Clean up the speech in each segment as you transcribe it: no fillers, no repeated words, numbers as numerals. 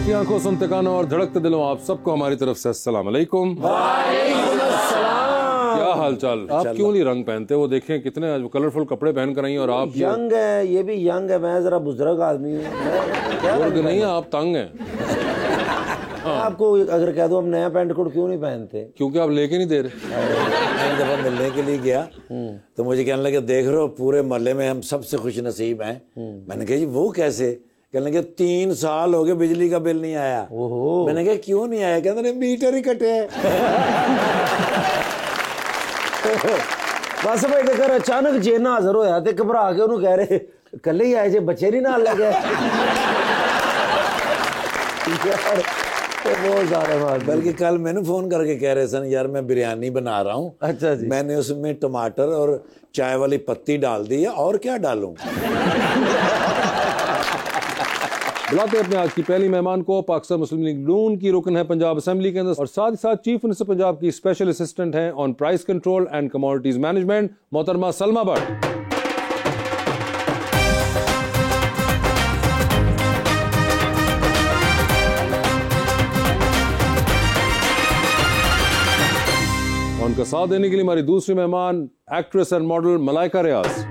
देखती आंखों, सुनते कानों और धड़कते दिलों, आप सबको हमारी तरफ से अस्सलाम वालेकुम। क्या हाल चाल? आप क्यों नहीं रंग पहनते? वो देखें कितने कलरफुल कपड़े पहन कर आई हैं और आप यंग है, ये भी यंग है, मैं जरा बुजुर्ग आदमी हूँ। नहीं है, आप तंग हैं। आपको अगर कह दो हम नया पैंट कोट क्यों नहीं पहनते? क्योंकि आप लेके नहीं दे रहे। एक दफा मिलने के लिए गया तो मुझे कहने लगे, देख रहे हो पूरे मोहल्ले में हम सबसे खुश नसीब हैं। मैंने कहा जी वो कैसे? कहने लगे 3 साल हो गए बिजली का बिल नहीं आया। मैंने कहा क्यों नहीं आया? कहते मीटर ही कटे है। बस भाई अगर अचानक जे ना हाजिर होया ते घबरा के उन्होंने कह रहे कल ही आए जे बच्चे नहीं नाल लगे। बहुत ज्यादा बात। बल्कि कल मैंने फोन करके कह रहे सन, यार मैं बिरयानी बना रहा हूँ। अच्छा जी। मैंने उसमें टमाटर और चाय वाली पत्ती डाल दी है, और क्या डालूं? बुलाते अपने आज की पहली मेहमान को। पाकिस्तान मुस्लिम लीग नून की रुकन है पंजाब असेंबली के अंदर और साथ ही साथ चीफ मिनिस्टर पंजाब की स्पेशल असिस्टेंट हैं on price control and commodities management, मोहतरमा सलमा भट्ट। उनका साथ देने के लिए हमारी दूसरी मेहमान actress and model Malaika Riaz.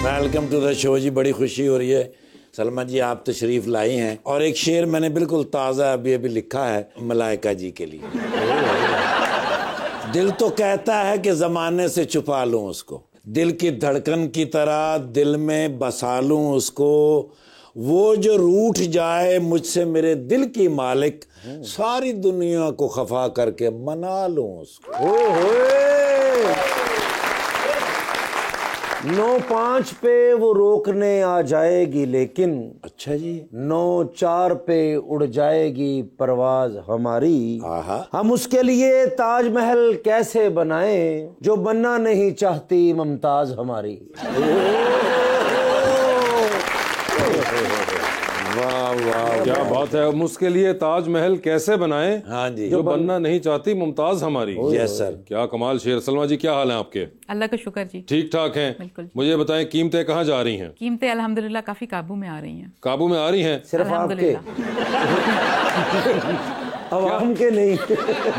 Welcome to the show जी, बड़ी खुशी हो रही है सलमा जी आप तशरीफ लाई हैं। और एक शेर मैंने बिल्कुल ताज़ा अभी लिखा है मलाइका जी के लिए। दिल तो कहता है कि ज़माने से छुपा लूं उसको, दिल की धड़कन की तरह दिल में बसा लूं उसको, वो जो रूठ जाए मुझसे मेरे दिल की मालिक, सारी दुनिया को खफा करके मना लूं उसको। 9-5 पे वो रोकने आ जाएगी लेकिन, अच्छा जी, 9-4 पे उड़ जाएगी परवाज हमारी। हम उसके लिए ताजमहल कैसे बनाएं जो बनना नहीं चाहती मुमताज हमारी। वाह वाह, क्या बात है। हम उसके लिए ताजमहल कैसे बनाएं, हाँ जी, जो बनना नहीं चाहती मुमताज हमारी। Yes sir. क्या कमाल शेर। सलमा जी क्या हाल है आपके? अल्लाह का शुक्र जी, ठीक ठाक हैं? बिल्कुल। मुझे बताएं कीमतें कहाँ जा रही हैं? कीमतें अल्हम्दुलिल्लाह काफी काबू में आ रही हैं। काबू में आ रही हैं? सिर्फ आपके, अवाम के नहीं।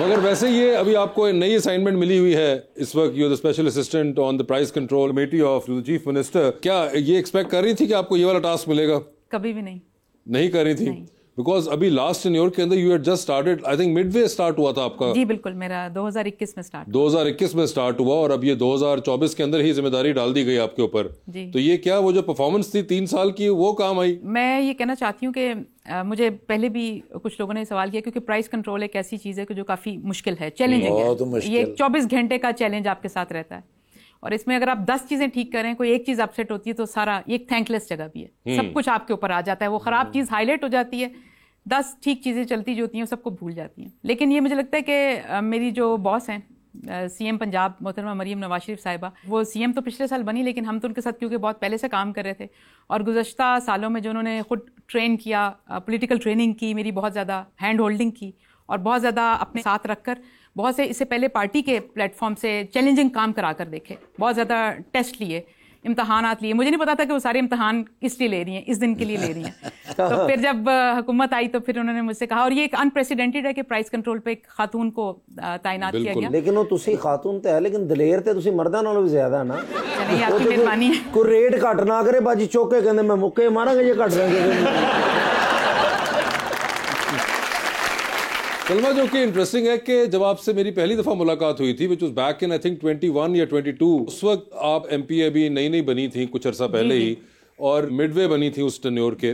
मगर वैसे ये अभी आपको नई असाइनमेंट मिली हुई है इस वक्त, you the special assistant on the price control committee of the chief minister. क्या ये एक्सपेक्ट कर रही थी कि आपको ये वाला टास्क मिलेगा? कभी भी नहीं कर रही थी? बिकॉज अभी लास्ट टेन्योर के अंदर you had just started, I think Midway start हुआ था आपका। जी बिल्कुल, मेरा 2021 में स्टार्ट 2021 में स्टार्ट हुआ और अब ये 2024 के अंदर ही जिम्मेदारी डाल दी गई आपके ऊपर। तो ये क्या वो जो परफॉर्मेंस थी 3 साल की वो काम आई? मैं ये कहना चाहती हूँ कि मुझे पहले भी कुछ लोगों ने सवाल किया, क्योंकि प्राइस कंट्रोल एक ऐसी चीज़ है कि जो काफ़ी मुश्किल है, चैलेंजिंग है। ये 24 घंटे का चैलेंज आपके साथ रहता है और इसमें अगर आप 10 चीजें ठीक करें, कोई एक चीज अपसेट होती है तो सारा, ये एक थैंकलेस जगह भी है, सब कुछ आपके ऊपर आ जाता है। वो खराब चीज हाईलाइट हो जाती है, 10 ठीक चीजें चलती जो होती हैं सबको भूल जाती हैं। लेकिन ये मुझे लगता है कि मेरी जो बॉस हैं सीएम पंजाब मोहतरमा मरीम नवाज शरीफ साहिबा, वो सीएम तो पिछले साल बनी, लेकिन हम तो उनके साथ क्योंकि बहुत पहले से काम कर रहे थे और गुज़श्ता सालों में जो उन्होंने खुद ट्रेन किया, पॉलिटिकल ट्रेनिंग की, मेरी बहुत ज़्यादा हैंड होल्डिंग की और बहुत ज़्यादा अपने साथ रखकर बहुत से इससे पहले पार्टी के प्लेटफॉर्म से चैलेंजिंग काम करा कर देखे, बहुत ज़्यादा टेस्ट लिए, इम्तहानात लिए। मुझे नहीं पता था कि वो सारे इम्तहान किस लिए ले रही हैं, इस दिन के लिए ले रही हैं। तो फिर जब हुकूमत आई तो फिर उन्होंने मुझसे कहा, और ये एक अनप्रेसिडेंटेड है कि प्राइस कंट्रोल पे एक खातून को तैनात किया गया। लेकिन वो तुसी खातून तो है, लेकिन दलेर ते तुसी मर्दां नालों भी ज्यादा ना। चलिए आपकी मेहरबानी है। कोई रेट घट ना करे बाजी, चौके कहंदे मैं मुक्के मारांगे जे घट रहेंगे। सलमा, जो कि इंटरेस्टिंग है कि जब आपसे मेरी पहली दफा मुलाकात हुई थी, which was back in I think 21 या 22, उस वक्त आप एमपी अभी नई नई बनी थी कुछ अर्सा पहले ही और मिडवे बनी थी उस टेन्योर के,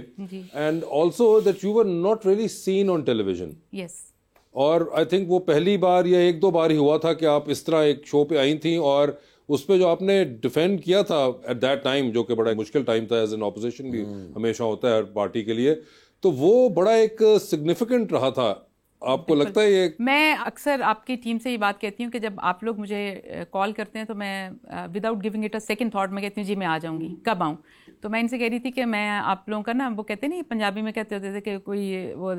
and also that you were not really seen on television. Yes. और आई थिंक वो पहली बार या 1-2 बार ही हुआ था कि आप इस तरह एक शो पे आई थी और उस पे जो आपने डिफेंड किया था एट दैट टाइम, जो कि बड़ा मुश्किल टाइम था, एज एन ऑपोजिशन भी हमेशा होता है हर पार्टी के लिए, तो वो बड़ा एक सिग्निफिकेंट रहा था। आपको लगता है ये? मैं अक्सर आपकी टीम से ये बात कहती हूँ कि जब आप लोग मुझे कॉल करते हैं तो मैं without giving it a second thought मैं कहती हूँ जी मैं आ जाऊँगी, कब आऊँ। तो मैं इनसे कह रही थी कि मैं आप लोगों का ना, वो कहते नहीं पंजाबी में कहते होते थे कि कोई वो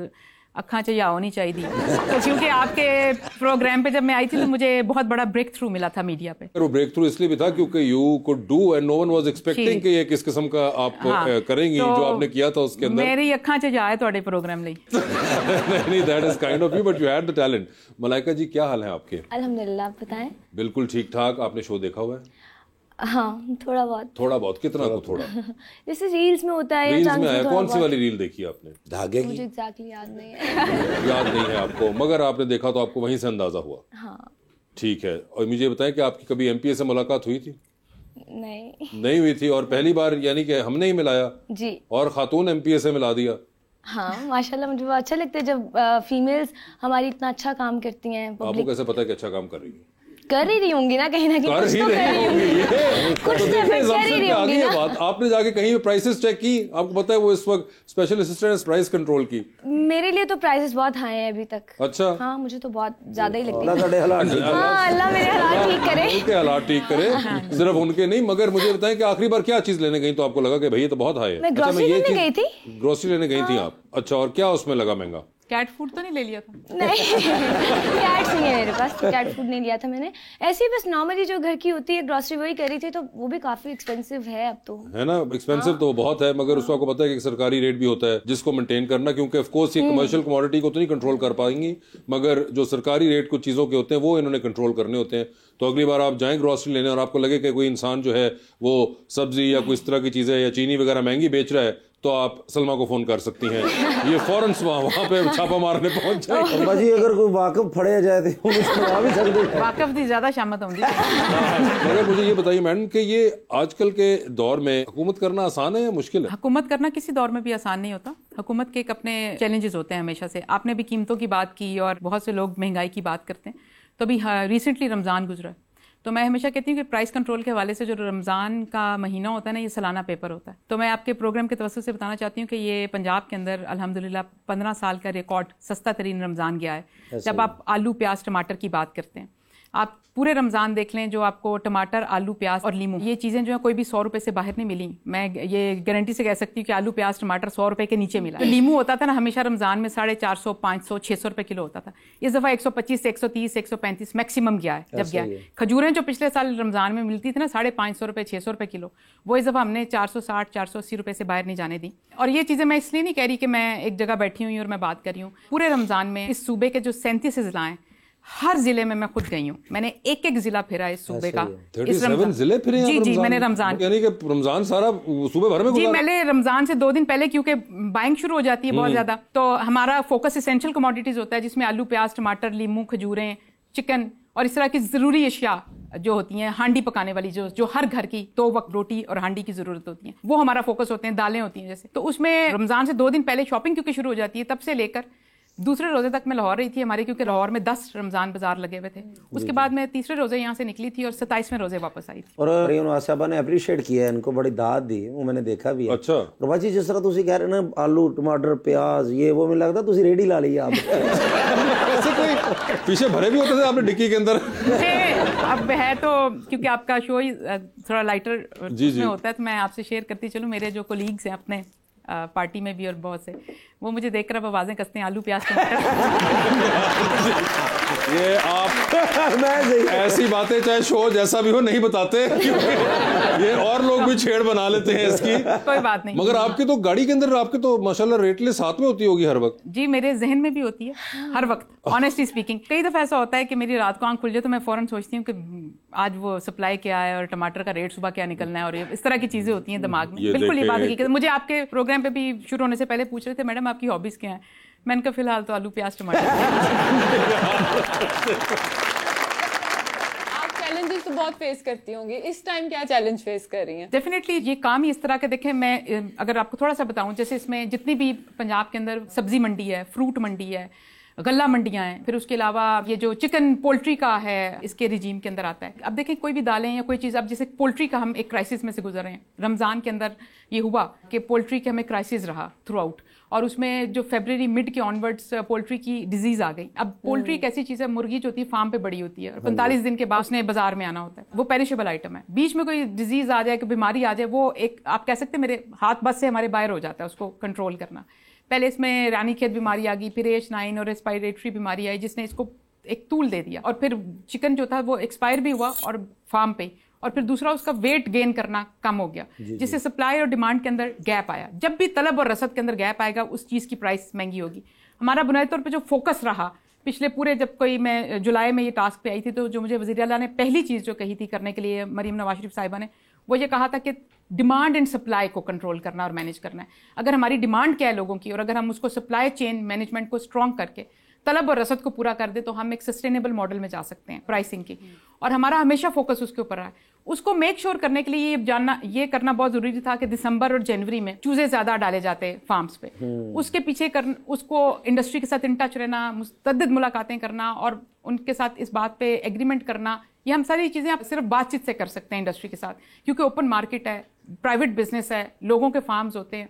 अखा च या होनी चाहिए तो क्योंकि आपके प्रोग्राम पे जब मैं आई थी तो मुझे बहुत बड़ा ब्रेक थ्रू मिला था मीडिया पे। वो ब्रेक थ्रू इसलिए भी था क्योंकि you could do and no one was expecting कि ये किस किस्म का आप करेंगी तो जो आपने किया था उसके अंदर। मेरी अखा च जाए थोड़े प्रोग्राम ਲਈ। नहीं that is kind of you but you had the talent. Malaika ji क्या हाल है आपके? अल्हम्दुलिल्लाह, आप बताएं। बिल्कुल ठीक ठाक। आपने शो देखा हुआ है? हाँ, थोड़ा बहुत। थोड़ा बहुत कितना को थोड़ा? जैसे रील्स में होता है। रील्स में आया। कौन सी वाली रील देखी आपने? धागे की? मुझे एग्जैक्टली याद नहीं है। याद नहीं है आपको, मगर आपने देखा तो आपको वहीं से अंदाजा हुआ। हाँ ठीक है। और मुझे बताएं कि आपकी कभी एमपीए से मुलाकात हुई थी? नहीं हुई थी। और पहली बार यानी कि हमने ही मिलाया जी। और खातून एमपीए से मिला दिया। हाँ माशाल्लाह, मुझे बहुत अच्छा लगता है जब फीमेल्स हमारी इतना अच्छा काम करती हैं। आपको कैसे पता है कि अच्छा काम कर रही है? कर ही रही होंगी ना, कहीं ना कहीं कुछ तो कर रही होंगी। कुछ तो एफर्ट कर ही रही होंगी ना। बात आपने जाके कहीं प्राइसेस चेक की? आपको पता है वो इस वक्त स्पेशल असिस्टेंट प्राइस कंट्रोल की। मेरे लिए तो प्राइसेस बहुत हाई हैं अभी तक। अच्छा। हाँ, मुझे तो बहुत ज्यादा ही लगती है। हाँ, अल्लाह मेरे हालात ठीक करे। उनके हालात ठीक करे, सिर्फ उनके नहीं। मगर मुझे बताएं कि आखिरी बार क्या चीज लेने गई तो आपको लगा कि भाई ये तो बहुत हाई है? मैं ग्रोसरी लेने गई थी। ग्रोसरी लेने गई थी आप? अच्छा, और क्या उसमें लगा महंगा? कैट फूड तो नहीं ले लिया था? नहीं, कैट्स नहीं है मेरे पास, तो कैट फूड नहीं लिया था मैंने। ऐसे ही बस नॉर्मली जो घर की होती है ग्रोसरी वही करी थी, तो वो भी काफी एक्सपेंसिव है अब तो। है ना, एक्सपेंसिव तो बहुत है, मगर उसको आपको पता है कि सरकारी रेट भी होता है जिसको मेंटेन करना, क्योंकि ऑफ कोर्स ये कमर्शियल कमोडिटी को तो नहीं कंट्रोल कर पाएंगी, मगर जो सरकारी रेट कुछ चीजों के होते हैं वो इन्होंने कंट्रोल करने होते हैं। तो अगली बार आप जाएं ग्रोसरी लेने और आपको लगे कि कोई इंसान जो है वो सब्जी या कोई इस तरह की चीजें या चीनी वगैरह महंगी बेच रहा है, तो आप सलमा को फोन कर सकती हैं, ये फौरन वहां पे छापा मारने पहुंच जाए। जी अगर कोई वाकफ फड़े जाए तो भी सकते हैं। वाकफ दी ज्यादा शामत होंगी। मगर मुझे ये बताइए मैडम कि ये आजकल के दौर में हुकूमत करना आसान है या मुश्किल है? हुकूमत करना किसी दौर में भी आसान नहीं होता। हुकूमत के एक अपने चैलेंजेस होते हैं हमेशा से। आपने भी कीमतों की बात की और बहुत से लोग महंगाई की बात करते हैं। तो अभी रिसेंटली रमज़ान गुजरा है, तो मैं हमेशा कहती हूँ कि प्राइस कंट्रोल के हवाले से जो रमज़ान का महीना होता है ना, ये सालाना पेपर होता है। तो मैं आपके प्रोग्राम के तवज्जुह से बताना चाहती हूँ कि ये पंजाब के अंदर अल्हम्दुलिल्लाह 15 साल का रिकॉर्ड सस्ता तरीन रमज़ान गया है। जब आप आलू प्याज टमाटर की बात करते हैं, आप पूरे रमज़ान देख लें, जो आपको टमाटर आलू प्याज और लीमू, ये चीज़ें जो है कोई भी 100 रुपये से बाहर नहीं मिली। मैं ये गारंटी से कह सकती हूँ कि आलू प्याज टमाटर 100 रुपये के नीचे मिला। तो लीमू होता था ना हमेशा रमज़ान में 450, 500, 600 रुपये किलो होता था। इस दफ़ा 125 से 130, 135 मैक्सिमम गया है जब गया है। खजूरें जो पिछले साल रमज़ान में मिलती थी ना 550 रुपये, 600 रुपये किलो, वो इस दफ़ा हमने 460, 480 रुपये से बाहर नहीं जाने दी। और ये चीज़ें मैं इसलिए नहीं कह रही कि मैं एक जगह बैठी हुई और मैं बात कर रही हूँ। पूरे रमज़ान में इस सूबे के जो 37 ज़िला हैं, हर जिले में मैं खुद गई हूँ। मैंने एक एक जिला फिरा इस सूबे का। 37 जिले फिरे हैं? जी, मैंने रमजान, यानी कि रमजान सारा सूबे भर में जी, मैंने रमजान से 2 दिन पहले, क्योंकि बाइंग शुरू हो जाती है बहुत ज्यादा, तो हमारा फोकस एसेंशियल कमोडिटीज होता है जिसमें आलू प्याज टमाटर लीमू खजूरें चिकन और इस तरह की जरूरी अशिया जो होती हैं, हांडी पकाने वाली जो हर घर की 2 वक्त रोटी और हांडी की जरूरत होती है, वो हमारा फोकस होते हैं। दालें होती हैं जैसे, तो उसमें रमजान से 2 दिन पहले शॉपिंग क्योंकि शुरू हो जाती है, तब से लेकर दूसरे रोजे तक मैं लाहौर रही थी हमारे, क्योंकि लाहौर में 10 रमजान बाजार लगे हुए थे। उसके बाद मैं तीसरे रोजे यहाँ से निकली थी और 27वें रोजे वापस आई थी। और साहबा ने अप्रिशिएट किया है, इनको बड़ी दाद दी, वो मैंने देखा भी है। अच्छा प्रभा जी, जिस तरह तुम कह रहे हो ना आलू टमाटर प्याज ये वो, मुझे लगता तुम रेडी ला ली आप। ऐसे कोई पीछे भरे भी होते थे आपने डिक्की के अंदर? अब है तो क्योंकि आपका शो ही थोड़ा लाइटर में होता है, तो मैं आपसे शेयर करती चलूँ। मेरे जो कोलीग्स हैं अपने पार्टी में भी और बहुत से, वो मुझे देखकर अब आवाजें कसते हैं आलू प्याज टमाटर। ये आप ऐसी बातें चाहे शो जैसा भी हो नहीं बताते, ये और लोग भी छेड़ बना लेते हैं इसकी। कोई बात नहीं। मगर आपकी तो गाड़ी के अंदर आपके तो माशाल्लाह रेट लिस्ट साथ में होती होगी हर वक्त? जी, मेरे जहन में भी होती है हर वक्त, ऑनेस्टली स्पीकिंग। कई दफा ऐसा होता है कि मेरी रात को आंख खुल जाए तो मैं फौरन सोचती हूँ कि आज वो सप्लाई क्या है और टमाटर का रेट सुबह क्या निकलना है, और इस तरह की चीजें होती हैं दिमाग में। बिल्कुल ये बात हकीकत। मुझे आपके प्रोग्राम पे भी शुरू होने से पहले पूछ रहे थे मैडम आपकी हॉबीज क्या हैं, मैंने कहा फिलहाल तो आलू प्याज टमाटर। आप चैलेंजेस तो बहुत फेस करती होंगी, इस टाइम क्या चैलेंज फेस कर रही हैं? डेफिनेटली ये काम ही इस तरह के, देखें मैं अगर आपको थोड़ा सा बताऊं, जैसे इसमें जितनी भी पंजाब के अंदर सब्जी मंडी है, फ्रूट मंडी है, गल्ला मंडियां हैं, फिर उसके अलावा ये जो चिकन पोल्ट्री का है इसके रिजीम के अंदर आता है। अब देखें कोई भी दालें या कोई चीज़, अब जैसे पोल्ट्री का हम एक क्राइसिस में से गुजर रहे हैं। रमज़ान के अंदर ये हुआ कि पोल्ट्री के हमें क्राइसिस रहा थ्रू आउट, और उसमें जो फरवरी मिड के ऑनवर्ड्स पोल्ट्री की डिजीज आ गई। अब पोल्ट्री एक ऐसी चीज़ है, मुर्गी जो होती है फार्म पे बड़ी होती है और 45 दिन के बाद उसने बाजार में आना होता है, वो पेरिशेबल आइटम है। बीच में कोई डिजीज आ जाए, कोई बीमारी आ जाए, वो एक आप कह सकते हैं मेरे हाथ बस से हमारे बाहर हो जाता है उसको कंट्रोल करना। पहले इसमें रानीखेत बीमारी आ गई, फिर H9 और रेस्पिरेटरी बीमारी आई जिसने इसको एक तूल दे दिया, और फिर चिकन जो था वो एक्सपायर भी हुआ और फार्म पे, और फिर दूसरा उसका वेट गेन करना कम हो गया, जिससे सप्लाई और डिमांड के अंदर गैप आया। जब भी तलब और रसद के अंदर गैप आएगा उस चीज़ की प्राइस महंगी होगी। हमारा बुनियादी तौर पे जो फोकस रहा पिछले पूरे, जब कोई मैं जुलाई में ये टास्क पे आई थी, तो जो मुझे वज़ीर आला ने पहली चीज़ जो कही थी करने के लिए, मरीम नवाज शरीफ साहिबा ने, वो ये कहा था कि डिमांड एंड सप्लाई को कंट्रोल करना और मैनेज करना है। अगर हमारी डिमांड क्या है लोगों की, और अगर हम उसको सप्लाई चेन मैनेजमेंट को स्ट्रॉन्ग करके तलब और रसद को पूरा कर दे, तो हम एक सस्टेनेबल मॉडल में जा सकते हैं प्राइसिंग की। और हमारा हमेशा फोकस उसके ऊपर रहा है। उसको मेक श्योर करने के लिए ये करना बहुत जरूरी था कि दिसंबर और जनवरी में चूजे ज्यादा डाले जाते फार्म्स पे। उसके पीछे उसको इंडस्ट्री के साथ इन टच रहना, मुतअद्दिद मुलाकातें करना और उनके साथ इस बात पे एग्रीमेंट करना, ये हम सारी चीजें आप सिर्फ बातचीत से कर सकते हैं इंडस्ट्री के साथ, क्योंकि ओपन मार्केट है, प्राइवेट बिजनेस है, लोगों के फार्म्स होते हैं।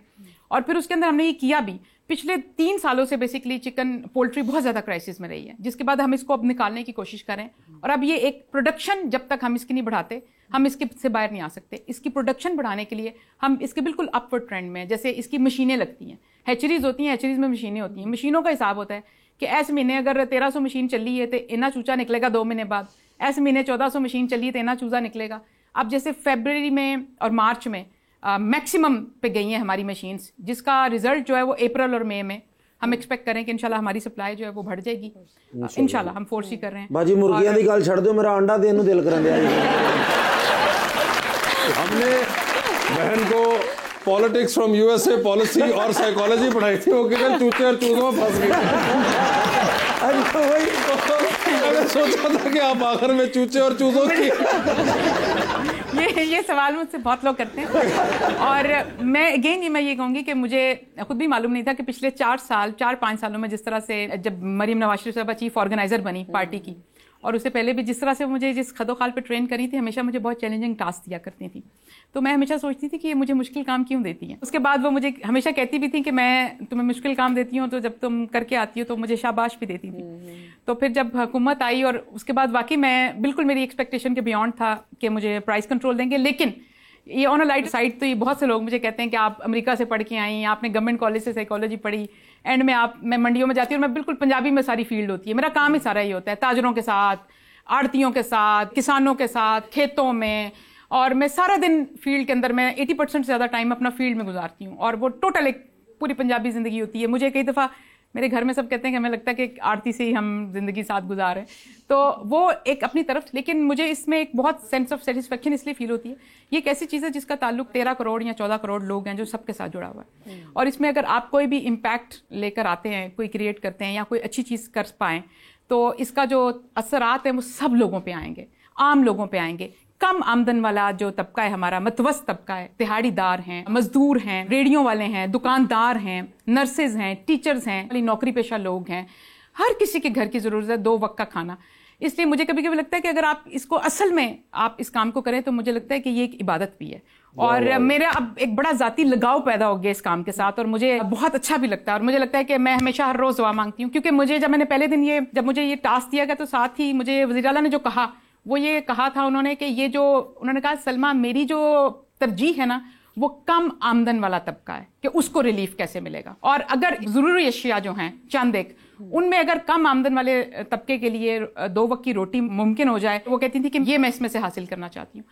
और फिर उसके अंदर हमने ये किया भी। पिछले 3 सालों से बेसिकली चिकन पोल्ट्री बहुत ज़्यादा क्राइसिस में रही है, जिसके बाद हम इसको अब निकालने की कोशिश करें। और अब ये एक प्रोडक्शन, जब तक हम इसकी नहीं बढ़ाते हम इसके से बाहर नहीं आ सकते। इसकी प्रोडक्शन बढ़ाने के लिए हम इसके बिल्कुल अपवर्ड ट्रेंड में, जैसे इसकी मशीनें लगती हैं, हैचरीज होती हैं, हैचरीज में मशीनें होती हैं। मशीनों का हिसाब होता है कि ऐसे महीने अगर 1300 मशीन चली है तो इतना चूचा निकलेगा 2 महीने बाद, ऐसे महीने 1400 मशीन चली है तो इतना चूजा निकलेगा। अब जैसे फरवरी में और मार्च में मैक्सिमम पे गई हैं हमारी मशीन्स, जिसका रिजल्ट जो है वो अप्रैल और मई में हम एक्सपेक्ट करें कि इंशाल्लाह हमारी सप्लाई जो है वो बढ़ जाएगी। इंशाल्लाह हम फोर्स ही कर रहे हैं। बाजी मुर्गियां दी गल छड़ दो, मेरा अंडा देने दिल कर हमने बहन को पॉलिटिक्स फ्रॉम यूएसए, पॉलिसी और साइकोलॉजी पढ़ाई थी, वो किधर चूचे और चूजों में फंस गई। मैंने सोचा था कि आप आखिर में चूचे और चूजों की ये सवाल मुझसे बहुत लोग करते हैं। और मैं ये कहूँगी कि मुझे खुद भी मालूम नहीं था कि पिछले 4-5 सालों में जिस तरह से, जब मरीम नवाज शरीफ साहबा चीफ ऑर्गेनाइजर बनी पार्टी की, और उससे पहले भी जिस तरह से मुझे जिस खदोखाल पे ट्रेन करी थी, हमेशा मुझे बहुत चैलेंजिंग टास्क दिया करती थी। तो मैं हमेशा सोचती थी कि ये मुझे मुश्किल काम क्यों देती हैं। उसके बाद वो मुझे हमेशा कहती भी थी कि मैं तुम्हें मुश्किल काम देती हूँ, तो जब तुम करके आती हो तो मुझे शाबाश भी देती थी। तो फिर जब हुकूमत आई और उसके बाद वाकई मैं बिल्कुल, मेरी एक्सपेक्टेशन के बियॉन्ड था कि मुझे प्राइस कंट्रोल देंगे। लेकिन ये ऑन अ लाइट साइड, तो ये बहुत से लोग मुझे कहते हैं कि आप अमेरिका से पढ़ के आई, आपने गवर्नमेंट कॉलेज से साइकोलॉजी पढ़ी, एंड में मैं मंडियों में जाती हूँ और मैं बिल्कुल पंजाबी में सारी फील्ड होती है, मेरा काम ही सारा ही होता है, ताजरों के साथ, आड़तियों के साथ, किसानों के साथ, खेतों में, और मैं सारा दिन फील्ड के अंदर, मैं 80% से ज़्यादा टाइम अपना फील्ड में गुजारती हूँ, और वो टोटल एक पूरी पंजाबी ज़िंदगी होती है। मुझे कई दफ़ा मेरे घर में सब कहते हैं कि हमें लगता है कि आरती से ही हम ज़िंदगी साथ गुजार हैं, तो वो एक अपनी तरफ। लेकिन मुझे इसमें एक बहुत सेंस ऑफ सेटिस्फेक्शन इसलिए फील होती है, ये एक ऐसी चीज़ है जिसका ताल्लुक 13 करोड़ या 14 करोड़ लोग हैं जो सबके साथ जुड़ा हुआ है। और इसमें अगर आप कोई भी इम्पैक्ट लेकर आते हैं, कोई क्रिएट करते हैं या कोई अच्छी चीज़ कर पाएँ, तो इसका जो असरात है वो सब लोगों पे आएंगे, आम लोगों पे आएंगे। कम आमदन वाला जो तबका है हमारा, मतवस्त तबका है, दिहाड़ीदार हैं, मजदूर हैं, रेडियो वाले हैं, दुकानदार हैं, नर्सेज हैं, टीचर्स हैं, नौकरी पेशा लोग हैं, हर किसी के घर की ज़रूरत है 2 वक्त का खाना। इसलिए मुझे कभी कभी लगता है कि अगर आप इसको असल में आप इस काम को करें तो मुझे लगता है कि ये एक इबादत भी है। और मेरा अब एक बड़ा ज़ाती लगाव पैदा हो गया इस काम के साथ, और मुझे बहुत अच्छा भी लगता है। और मुझे लगता है कि मैं हमेशा हर रोज़ दुआ मांगती हूँ, क्योंकि मुझे जब मैंने पहले दिन जब मुझे ये टास्क दिया गया, तो साथ ही मुझे वज़ीर आला ने जो कहा, वो ये कहा था उन्होंने कि उन्होंने कहा, सलमा, मेरी जो तरजीह है ना, वो कम आमदन वाला तबका है कि उसको रिलीफ कैसे मिलेगा। और अगर ज़रूरी अशिया जो हैं चंद एक, उनमें अगर कम आमदन वाले तबके के लिए 2 वक्त की रोटी मुमकिन हो जाए, तो वो कहती थी कि ये मैं इसमें से हासिल करना चाहती हूँ।